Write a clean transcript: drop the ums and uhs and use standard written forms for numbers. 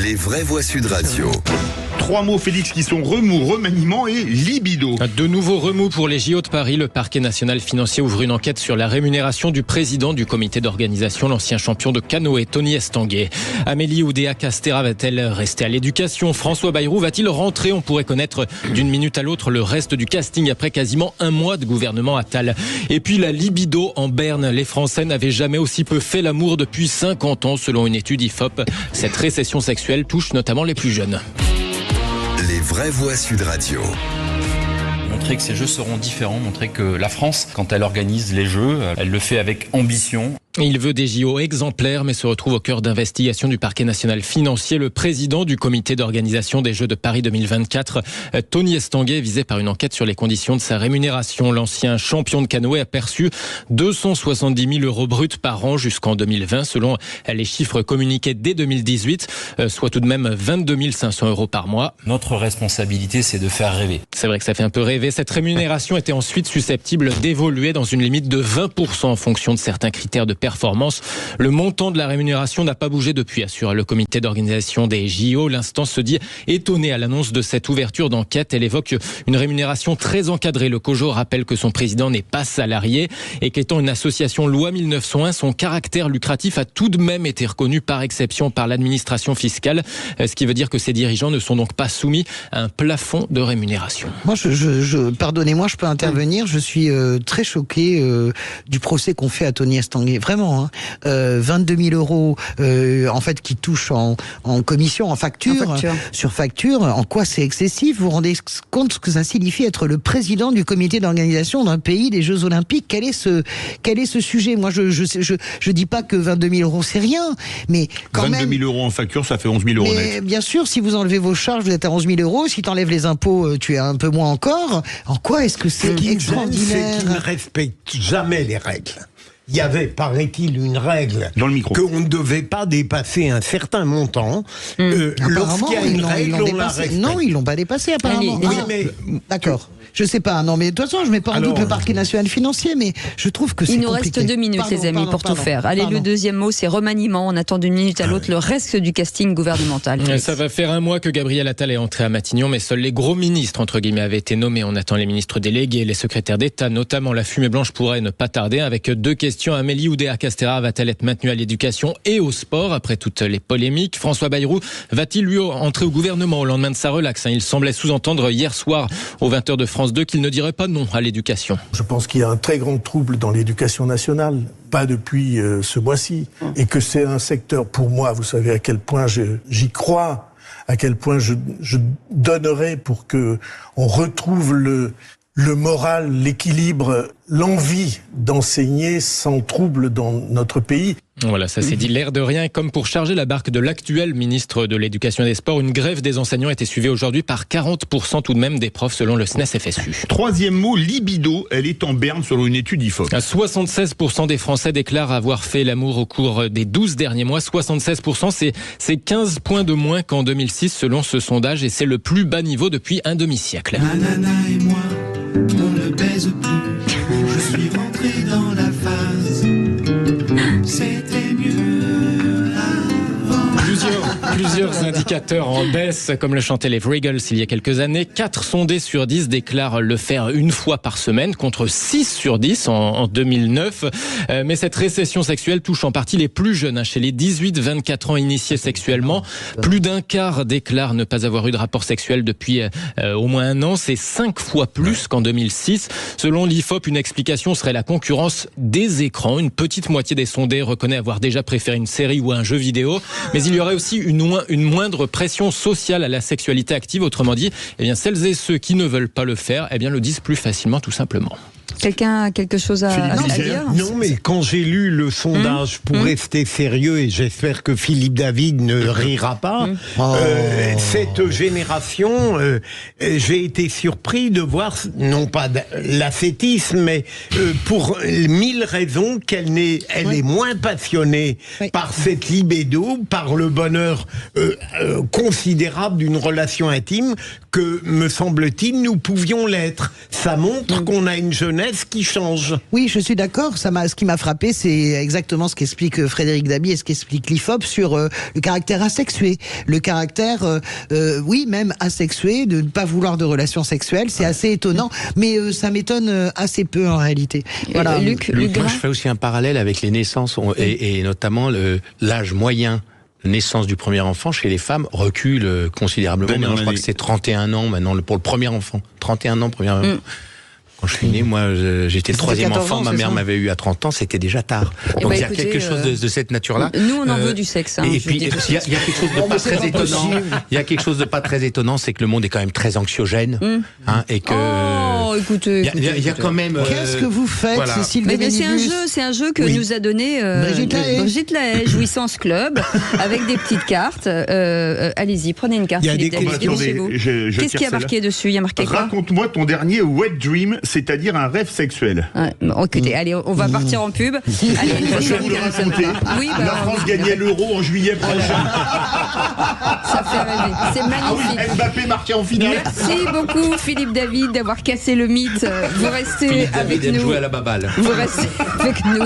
Les vraies voix Sud Radio. 3 mots, Félix, qui sont remous, remaniement et libido. De nouveaux remous pour les JO de Paris. Le parquet national financier ouvre une enquête sur la rémunération du président du comité d'organisation, l'ancien champion de canoë, Tony Estanguet. Amélie Oudéa-Castéra va-t-elle rester à l'éducation? François Bayrou va-t-il rentrer? On pourrait connaître d'une minute à l'autre le reste du casting après quasiment un mois de gouvernement Attal. Et puis la libido en berne. Les Français n'avaient jamais aussi peu fait l'amour depuis 50 ans, selon une étude IFOP. Cette récession sexuelle touche notamment les plus jeunes. Les vraies voix Sud Radio. Montrer que ces jeux seront différents, montrer que la France, quand elle organise les jeux, elle le fait avec ambition. Il veut des JO exemplaires, mais se retrouve au cœur d'investigation du parquet national financier. Le président du comité d'organisation des Jeux de Paris 2024, Tony Estanguet, est visé par une enquête sur les conditions de sa rémunération. L'ancien champion de canoë a perçu 270 000 euros bruts par an jusqu'en 2020, selon les chiffres communiqués dès 2018, soit tout de même 22 500 euros par mois. Notre responsabilité, c'est de faire rêver. C'est vrai que ça fait un peu rêver. Cette rémunération était ensuite susceptible d'évoluer dans une limite de 20% en fonction de certains critères de performance. Le montant de la rémunération n'a pas bougé depuis, assure le comité d'organisation des JO. L'instance se dit étonnée à l'annonce de cette ouverture d'enquête. Elle évoque une rémunération très encadrée. Le COJO rappelle que son président n'est pas salarié et qu'étant une association loi 1901, son caractère lucratif a tout de même été reconnu par exception par l'administration fiscale, ce qui veut dire que ses dirigeants ne sont donc pas soumis à un plafond de rémunération. Moi, pardonnez-moi, je peux intervenir. Je suis très choqué du procès qu'on fait à Tony Estanguet. Vraiment, 22 000 euros, en fait, qui touchent en commission, en facture, sur facture. En quoi c'est excessif? Vous vous rendez compte ce que ça signifie être le président du comité d'organisation d'un pays des Jeux Olympiques? Quel est ce sujet? Moi, je dis pas que 22 000 euros c'est rien, mais quand 22 000 euros en facture, ça fait 11 000 euros net. Bien sûr, si vous enlevez vos charges, vous êtes à 11 000 euros. Si tu enlèves les impôts, tu es un peu moins encore. En quoi est-ce que c'est extraordinaire? C'est qu'ils ne respectent jamais les règles. Il y avait, paraît-il, une règle dans le micro qu'on ne devait pas dépasser un certain montant. Lorsqu'il y a une règle, on la respecte. Non, ils l'ont pas dépassé apparemment. Oui, mais d'accord. Je sais pas, non, mais de toute façon, je mets pas en doute le parquet national financier, mais je trouve que c'est compliqué. Il nous reste 2 minutes, les amis, pour tout faire. Allez, le deuxième mot, c'est remaniement. On attend d'une minute à l'autre le reste du casting gouvernemental. Ça va faire un mois que Gabriel Attal est entré à Matignon, mais seuls les gros ministres, entre guillemets, avaient été nommés. On attend les ministres délégués, les secrétaires d'État, notamment. La fumée blanche pourrait ne pas tarder, avec 2 questions. Amélie Oudéa-Castéra va-t-elle être maintenue à l'éducation et au sport, après toutes les polémiques? François Bayrou va-t-il, lui, entrer au gouvernement au lendemain de sa relaxe? Il semblait sous-entendre hier soir aux 20h de France 2 qu'il ne dirait pas non à l'éducation. Je pense qu'il y a un très grand trouble dans l'éducation nationale, pas depuis ce mois-ci, et que c'est un secteur, pour moi, vous savez à quel point j'y crois, à quel point je donnerais pour que on retrouve le moral, l'équilibre, l'envie d'enseigner sans trouble dans notre pays. Voilà, ça s'est dit l'air de rien. Comme pour charger la barque de l'actuel ministre de l'Éducation et des Sports, une grève des enseignants a été suivie aujourd'hui par 40% tout de même des profs selon le SNES-FSU. 3e mot, libido. Elle est en berne selon une étude IFOP. 76% des Français déclarent avoir fait l'amour au cours des 12 derniers mois. 76%, c'est 15 points de moins qu'en 2006 selon ce sondage et c'est le plus bas niveau depuis un demi-siècle. Nanana et moi, on ne baise plus. Je suis rentré dans la phase. C'était mieux avant. Plusieurs indicateurs en baisse, comme le chantaient les Regals il y a quelques années. 4 sondés sur 10 déclarent le faire une fois par semaine, contre 6 sur 10 en 2009. Mais cette récession sexuelle touche en partie les plus jeunes. Chez les 18-24 ans initiés sexuellement, plus d'un quart déclarent ne pas avoir eu de rapport sexuel depuis au moins un an. C'est 5 fois plus qu'en 2006. Selon l'IFOP, une explication serait la concurrence des écrans. Une petite moitié des sondés reconnaît avoir déjà préféré une série ou un jeu vidéo. Mais il y aurait aussi une moindre pression sociale à la sexualité active. Autrement dit, celles et ceux qui ne veulent pas le faire, le disent plus facilement, tout simplement. Quelqu'un a quelque chose à dire? Non, mais quand j'ai lu le sondage, pour rester sérieux, et j'espère que Philippe David ne rira pas, cette génération, j'ai été surpris de voir, non pas l'ascétisme, mais pour 1000 raisons, elle est moins passionnée par cette libido, par le bonheur considérable d'une relation intime que, me semble-t-il, nous pouvions l'être. Ça montre qu'on a une jeunesse jeunesse qui change. Oui, je suis d'accord. Ce qui m'a frappé, c'est exactement ce qu'explique Frédéric Dabi et ce qu'explique l'IFOP sur le caractère asexué. Le caractère, oui, même asexué, de ne pas vouloir de relations sexuelles. C'est assez étonnant, mais ça m'étonne assez peu en réalité. Voilà. Luc, moi, je fais aussi un parallèle avec les naissances et notamment l'âge moyen de naissance du premier enfant chez les femmes recule considérablement. Maintenant, je crois que c'est 31 ans maintenant pour le premier enfant. 31 ans, premier enfant. Quand je suis né, moi, j'étais le troisième enfant. Ma mère m'avait eu à 30 ans, c'était déjà tard. Donc il y a quelque chose de cette nature-là. Nous, on en veut du sexe. Et puis, il y a quelque chose de pas très étonnant. Il y a quelque chose de pas très étonnant, c'est que le monde est quand même très anxiogène. Et que. Oh, écoutez. Il y a quand même. Qu'est-ce que vous faites, Cécile de Bénibus ? C'est un jeu que nous a donné Brigitte Lahaye, Jouissance Club, avec des petites cartes. Allez-y, prenez une carte. Qu'est-ce qui a marqué dessus ? Il y a marqué quoi ? Raconte-moi ton dernier wet dream, c'est-à-dire un rêve sexuel. Écoutez, allez, on va partir en pub. Allez, je vais vous le raconter. Oui, la France gagnait l'Euro en juillet prochain. Ça fait rêver. C'est magnifique. Mbappé marqué en finale. Merci beaucoup, Philippe David, d'avoir cassé le mythe. Vous restez avec nous. Jouer à la baballe. Vous restez avec nous.